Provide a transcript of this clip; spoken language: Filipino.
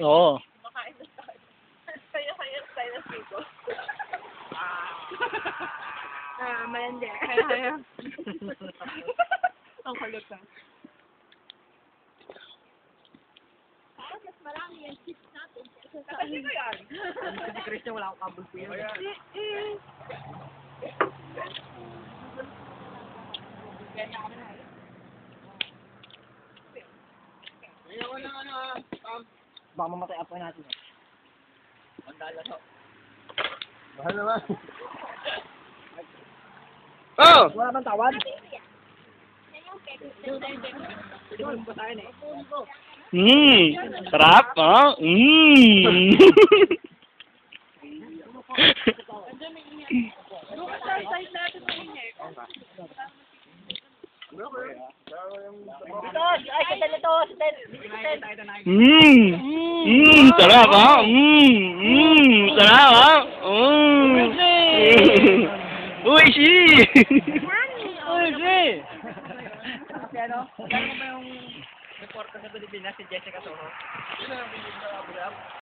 Oo. Makain na tayo. Kaya tayo ng siko. Malandi. Kaya. Ang kulot na. Mas marami yung chips natin. Kasi ko yan. Kasi Christian, wala akong kabul po yun. Baka mamatay apoy natin. Mandala to. Mahal naman. Oh! Wala bang tawad? Sarap, ah. Sarap, ah. Sarap, ah. Uishi! Uy, kasi ano? Kaya mo ba yung reporter sa Pilipinas, si Jessica Soho?